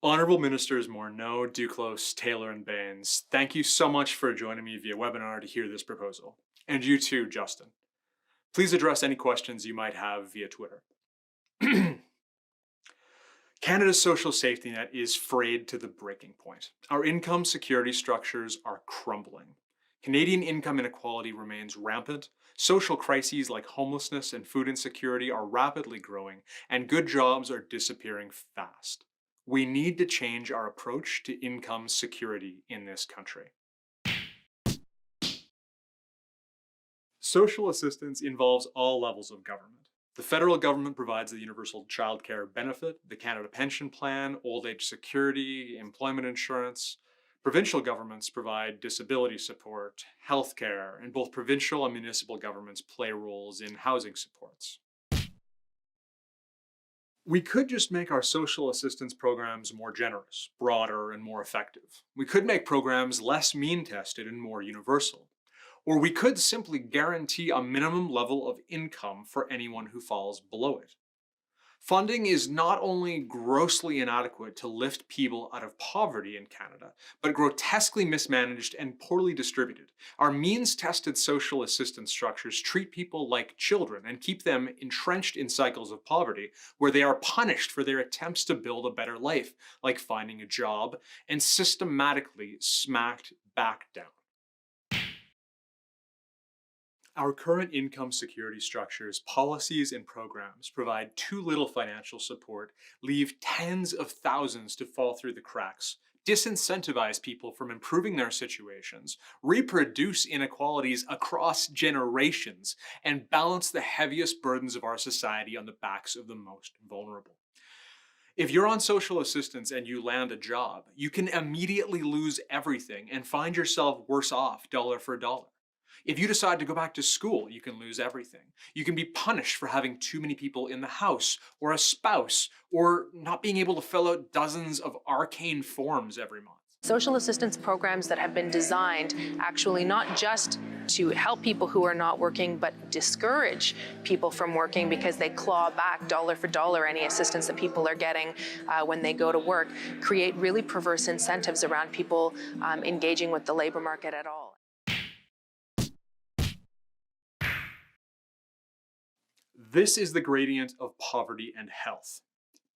Honorable Ministers Morneau, Duclos, Taylor, and Baines, thank you so much for joining me via webinar to hear this proposal. And you too, Justin. Please address any questions you might have via Twitter. Canada's social safety net is frayed to the breaking point. Our income security structures are crumbling. Canadian income inequality remains rampant. Social crises like homelessness and food insecurity are rapidly growing, and good jobs are disappearing fast. We need to change our approach to income security in this country. Social assistance involves all levels of government. The federal government provides the universal childcare benefit, the Canada Pension Plan, old age security, employment insurance. Provincial governments provide disability support, healthcare, and both provincial and municipal governments play roles in housing supports. We could just make our social assistance programs more generous, broader, and more effective. We could make programs less mean-tested and more universal. Or we could simply guarantee a minimum level of income for anyone who falls below it. Funding is not only grossly inadequate to lift people out of poverty in Canada, but grotesquely mismanaged and poorly distributed. Our means-tested social assistance structures treat people like children and keep them entrenched in cycles of poverty where they are punished for their attempts to build a better life, like finding a job, and systematically smacked back down. Our current income security structures, policies, and programs provide too little financial support, leave tens of thousands to fall through the cracks, disincentivize people from improving their situations, reproduce inequalities across generations, and balance the heaviest burdens of our society on the backs of the most vulnerable. If you're on social assistance and you land a job, you can immediately lose everything and find yourself worse off dollar for dollar. If you decide to go back to school, you can lose everything. You can be punished for having too many people in the house, or a spouse, or not being able to fill out dozens of arcane forms every month. Social assistance programs that have been designed actually not just to help people who are not working, but discourage people from working because they claw back dollar for dollar any assistance that people are getting when they go to work, create really perverse incentives around people engaging with the labor market at all. This is the gradient of poverty and health.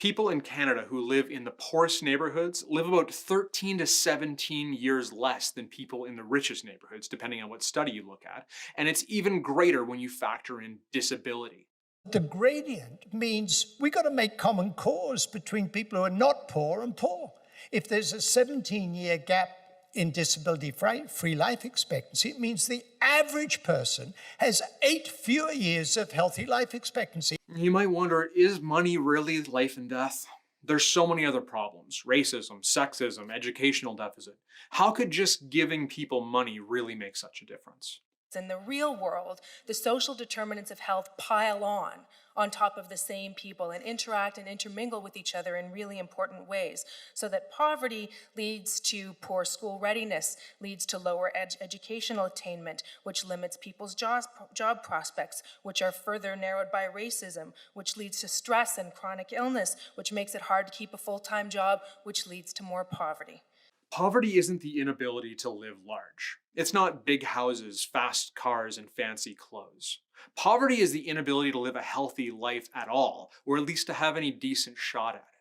People in Canada who live in the poorest neighborhoods live about 13 to 17 years less than people in the richest neighborhoods, depending on what study you look at. And it's even greater when you factor in disability. The gradient means we got to make common cause between people who are not poor and poor. If there's a 17-year gap in disability-free life expectancy, it means the average person has 8 fewer years of healthy life expectancy. You might wonder, is money really life and death? There's so many other problems: racism, sexism, educational deficit. How could just giving people money really make such a difference? In the real world, the social determinants of health pile on top of the same people and interact and intermingle with each other in really important ways, so that poverty leads to poor school readiness, leads to lower educational attainment, which limits people's job prospects, which are further narrowed by racism, which leads to stress and chronic illness, which makes it hard to keep a full-time job, which leads to more poverty. Poverty isn't the inability to live large. It's not big houses, fast cars, and fancy clothes. Poverty is the inability to live a healthy life at all, or at least to have any decent shot at it.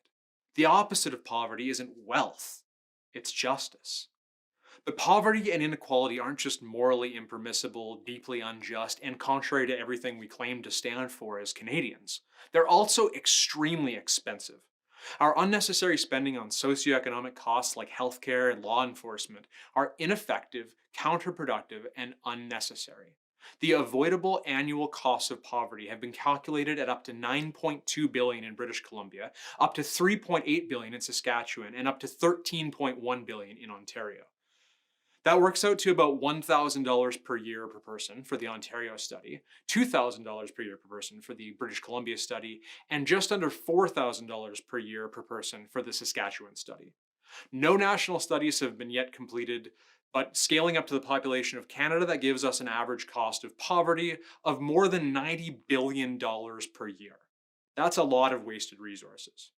The opposite of poverty isn't wealth, it's justice. But poverty and inequality aren't just morally impermissible, deeply unjust, and contrary to everything we claim to stand for as Canadians. They're also extremely expensive. Our unnecessary spending on socioeconomic costs like healthcare and law enforcement are ineffective, counterproductive, and unnecessary. The avoidable annual costs of poverty have been calculated at up to $9.2 billion in British Columbia, up to $3.8 billion in Saskatchewan, and up to $13.1 billion in Ontario. That works out to about $1,000 per year per person for the Ontario study, $2,000 per year per person for the British Columbia study, and just under $4,000 per year per person for the Saskatchewan study. No national studies have been yet completed, but scaling up to the population of Canada, that gives us an average cost of poverty of more than $90 billion per year. That's a lot of wasted resources.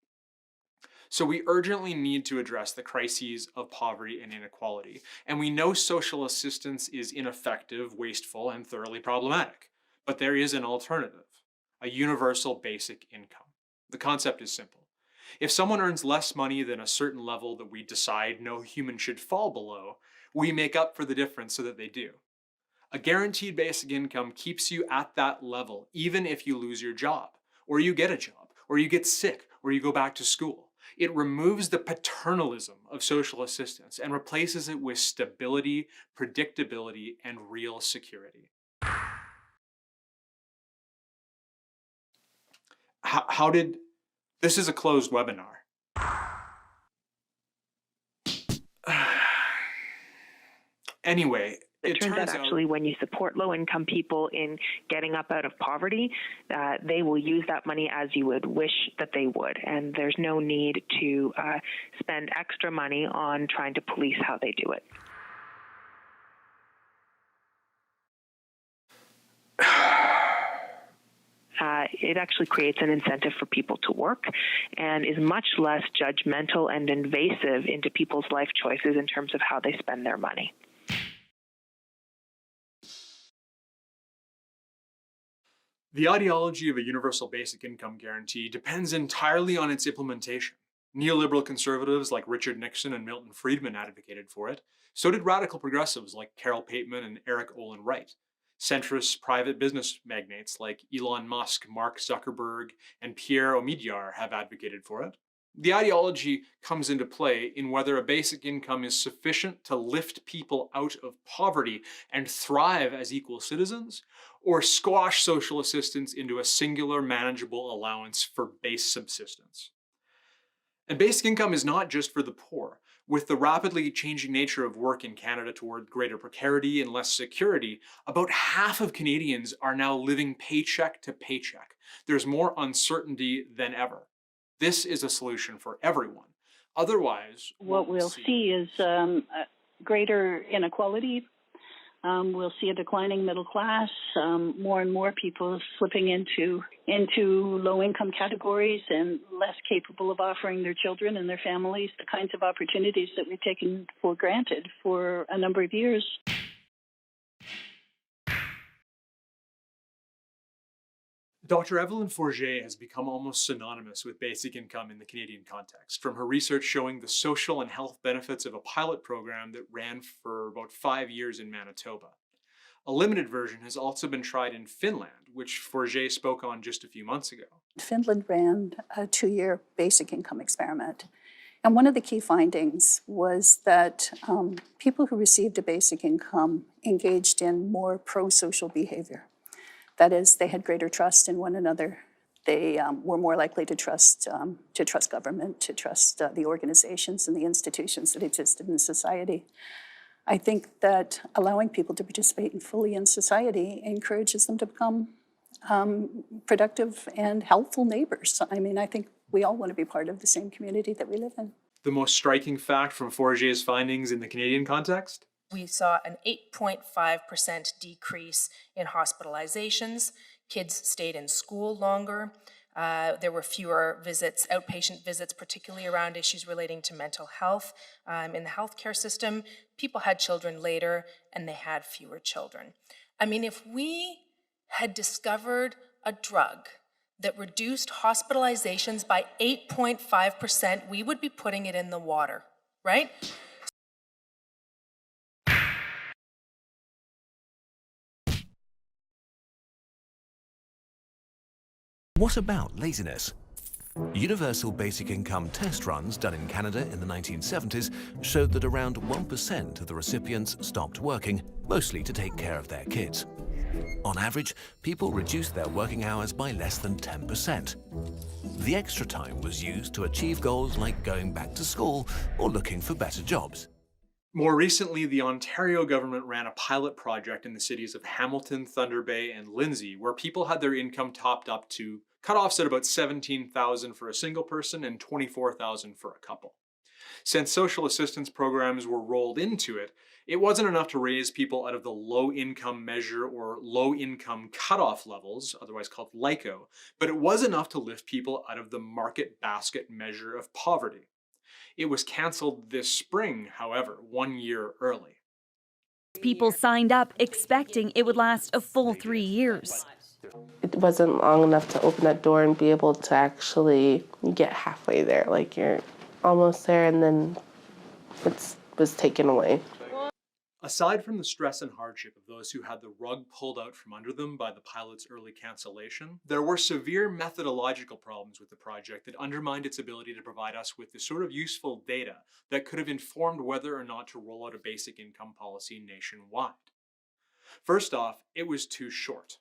So we urgently need to address the crises of poverty and inequality. And we know social assistance is ineffective, wasteful, and thoroughly problematic. But there is an alternative: a universal basic income. The concept is simple. If someone earns less money than a certain level that we decide no human should fall below, we make up for the difference so that they do. A guaranteed basic income keeps you at that level, even if you lose your job, or you get a job, or you get sick, or you go back to school. It removes the paternalism of social assistance and replaces it with stability, predictability, and real security. How did this is a closed webinar. Anyway, It turns out actually when you support low-income people in getting up out of poverty, they will use that money as you would wish that they would. And there's no need to spend extra money on trying to police how they do it. It actually creates an incentive for people to work and is much less judgmental and invasive into people's life choices in terms of how they spend their money. The ideology of a universal basic income guarantee depends entirely on its implementation. Neoliberal conservatives like Richard Nixon and Milton Friedman advocated for it. So did radical progressives like Carol Pateman and Eric Olin Wright. Centrist private business magnates like Elon Musk, Mark Zuckerberg, and Pierre Omidyar have advocated for it. The ideology comes into play in whether a basic income is sufficient to lift people out of poverty and thrive as equal citizens, or squash social assistance into a singular manageable allowance for base subsistence. And basic income is not just for the poor. With the rapidly changing nature of work in Canada toward greater precarity and less security, about half of Canadians are now living paycheck to paycheck. There's more uncertainty than ever. This is a solution for everyone. Otherwise, what we'll see is greater inequality. We'll see a declining middle class, more and more people slipping into low-income categories and less capable of offering their children and their families the kinds of opportunities that we've taken for granted for a number of years. Dr. Evelyn Forget has become almost synonymous with basic income in the Canadian context, from her research showing the social and health benefits of a pilot program that ran for about 5 years in Manitoba. A limited version has also been tried in Finland, which Forget spoke on just a few months ago. Finland ran a 2-year basic income experiment. And one of the key findings was that people who received a basic income engaged in more pro-social behavior. That is, they had greater trust in one another. They were more likely to trust government, to trust the organizations and the institutions that existed in society. I think that allowing people to participate fully in society encourages them to become productive and helpful neighbors. I mean, I think we all want to be part of the same community that we live in. The most striking fact from Forget's findings in the Canadian context? We saw an 8.5% decrease in hospitalizations. Kids stayed in school longer. There were fewer visits, outpatient visits, particularly around issues relating to mental health in the healthcare system. People had children later, and they had fewer children. I mean, if we had discovered a drug that reduced hospitalizations by 8.5%, we would be putting it in the water, right? What about laziness? Universal basic income test runs done in Canada in the 1970s showed that around 1% of the recipients stopped working, mostly to take care of their kids. On average, people reduced their working hours by less than 10%. The extra time was used to achieve goals like going back to school or looking for better jobs. More recently, the Ontario government ran a pilot project in the cities of Hamilton, Thunder Bay, and Lindsay, where people had their income topped up to cutoffs at about $17,000 for a single person and $24,000 for a couple. Since social assistance programs were rolled into it, it wasn't enough to raise people out of the low income measure or low income cutoff levels, otherwise called LICO, but it was enough to lift people out of the market basket measure of poverty. It was cancelled this spring, however, 1 year early. People signed up expecting it would last a full 3 years. It wasn't long enough to open that door and be able to actually get halfway there. Like you're almost there and then it was taken away. Aside from the stress and hardship of those who had the rug pulled out from under them by the pilot's early cancellation, there were severe methodological problems with the project that undermined its ability to provide us with the sort of useful data that could have informed whether or not to roll out a basic income policy nationwide. First off, it was too short.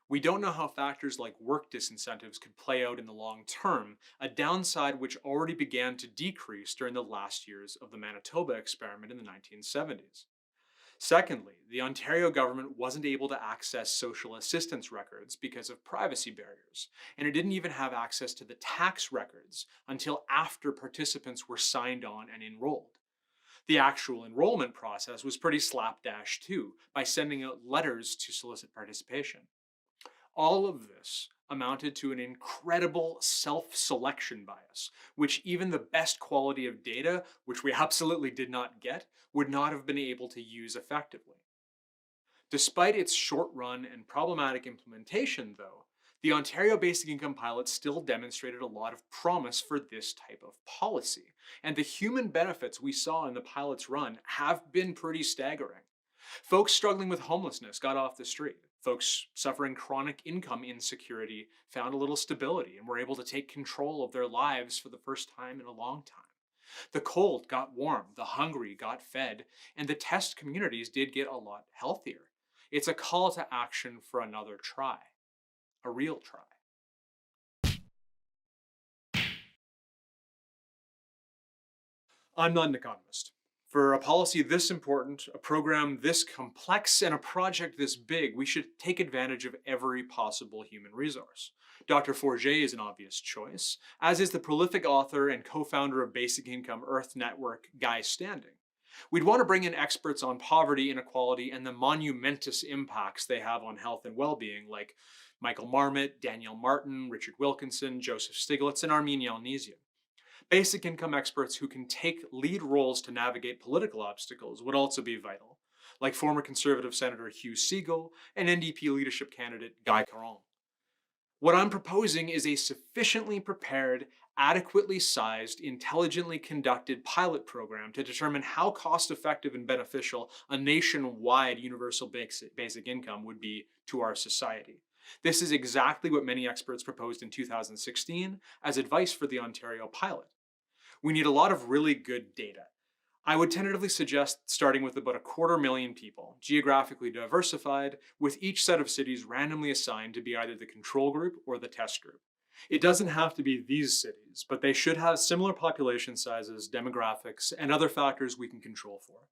We don't know how factors like work disincentives could play out in the long term, a downside which already began to decrease during the last years of the Manitoba experiment in the 1970s. Secondly, the Ontario government wasn't able to access social assistance records because of privacy barriers, and it didn't even have access to the tax records until after participants were signed on and enrolled. The actual enrollment process was pretty slapdash too, by sending out letters to solicit participation. All of this amounted to an incredible self-selection bias, which even the best quality of data, which we absolutely did not get, would not have been able to use effectively. Despite its short-run and problematic implementation, though, the Ontario Basic Income Pilot still demonstrated a lot of promise for this type of policy, and the human benefits we saw in the pilot's run have been pretty staggering. Folks struggling with homelessness got off the street. Folks suffering chronic income insecurity found a little stability and were able to take control of their lives for the first time in a long time. The cold got warm, the hungry got fed, and the test communities did get a lot healthier. It's a call to action for another try, a real try. I'm not an economist. For a policy this important, a program this complex, and a project this big, we should take advantage of every possible human resource. Dr. Forget is an obvious choice, as is the prolific author and co-founder of Basic Income Earth Network, Guy Standing. We'd want to bring in experts on poverty, inequality, and the monumentous impacts they have on health and well-being, like Michael Marmot, Danielle Martin, Richard Wilkinson, Joseph Stiglitz, and Armin Yalnizyan. Basic income experts who can take lead roles to navigate political obstacles would also be vital, like former Conservative Senator Hugh Segal and NDP leadership candidate Guy Caron. What I'm proposing is a sufficiently prepared, adequately sized, intelligently conducted pilot program to determine how cost-effective and beneficial a nationwide universal basic income would be to our society. This is exactly what many experts proposed in 2016 as advice for the Ontario pilot. We need a lot of really good data. I would tentatively suggest starting with about 250,000 people, geographically diversified, with each set of cities randomly assigned to be either the control group or the test group. It doesn't have to be these cities, but they should have similar population sizes, demographics, and other factors we can control for.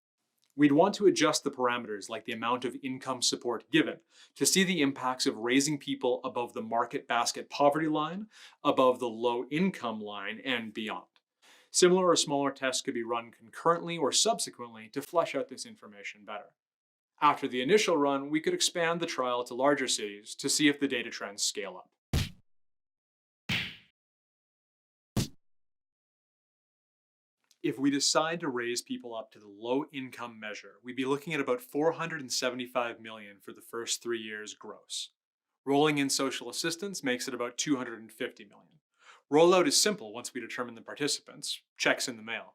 We'd want to adjust the parameters like the amount of income support given to see the impacts of raising people above the market basket poverty line, above the low income line, and beyond. Similar or smaller tests could be run concurrently or subsequently to flesh out this information better. After the initial run, we could expand the trial to larger cities to see if the data trends scale up. If we decide to raise people up to the low income measure, we'd be looking at about $475 million for the first 3 years gross. Rolling in social assistance makes it about $250 million. Rollout is simple once we determine the participants, checks in the mail.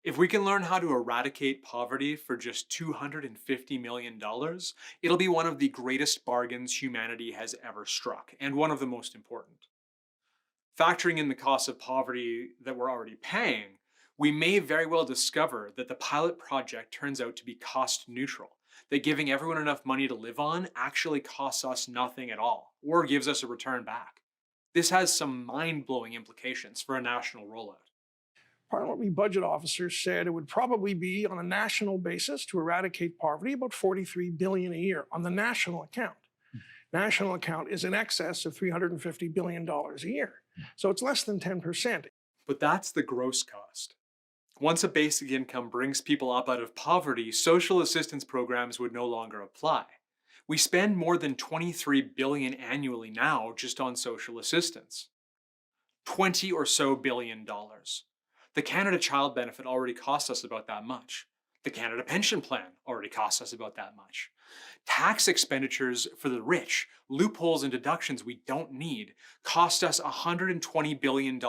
If we can learn how to eradicate poverty for just $250 million, it'll be one of the greatest bargains humanity has ever struck, and one of the most important. Factoring in the costs of poverty that we're already paying, we may very well discover that the pilot project turns out to be cost neutral, that giving everyone enough money to live on actually costs us nothing at all, or gives us a return back. This has some mind-blowing implications for a national rollout. Parliamentary budget officers said it would probably be, on a national basis, to eradicate poverty, about $43 billion a year on the national account. National account is in excess of $350 billion a year. So it's less than 10%. But that's the gross cost. Once a basic income brings people up out of poverty, social assistance programs would no longer apply. We spend more than $23 billion annually now just on social assistance. 20 or so billion dollars. The Canada Child Benefit already costs us about that much. The Canada Pension Plan already costs us about that much. Tax expenditures for the rich, loopholes and deductions we don't need, cost us $120 billion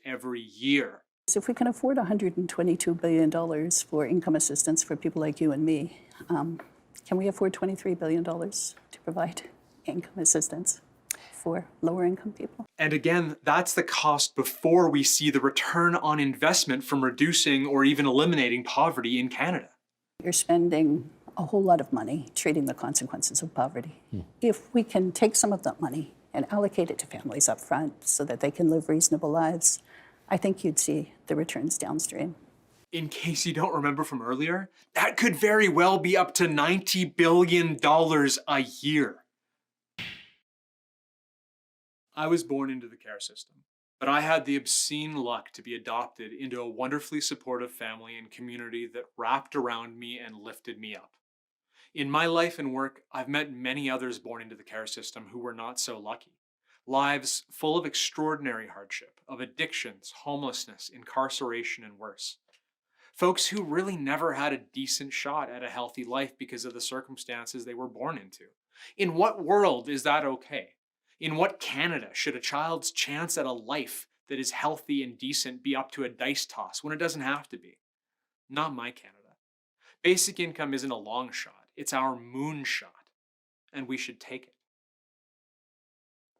every year. So if we can afford $122 billion for income assistance for people like you and me, can we afford $23 billion to provide income assistance for lower income people? And again, that's the cost before we see the return on investment from reducing or even eliminating poverty in Canada. You're spending a whole lot of money treating the consequences of poverty. If we can take some of that money and allocate it to families up front so that they can live reasonable lives, I think you'd see the returns downstream. In case you don't remember from earlier, that could very well be up to $90 billion a year. I was born into the care system, but I had the obscene luck to be adopted into a wonderfully supportive family and community that wrapped around me and lifted me up. In my life and work, I've met many others born into the care system who were not so lucky. Lives full of extraordinary hardship, of addictions, homelessness, incarceration, and worse. Folks who really never had a decent shot at a healthy life because of the circumstances they were born into. In what world is that okay? In what Canada should a child's chance at a life that is healthy and decent be up to a dice toss when it doesn't have to be? Not my Canada. Basic income isn't a long shot, it's our moonshot, and we should take it.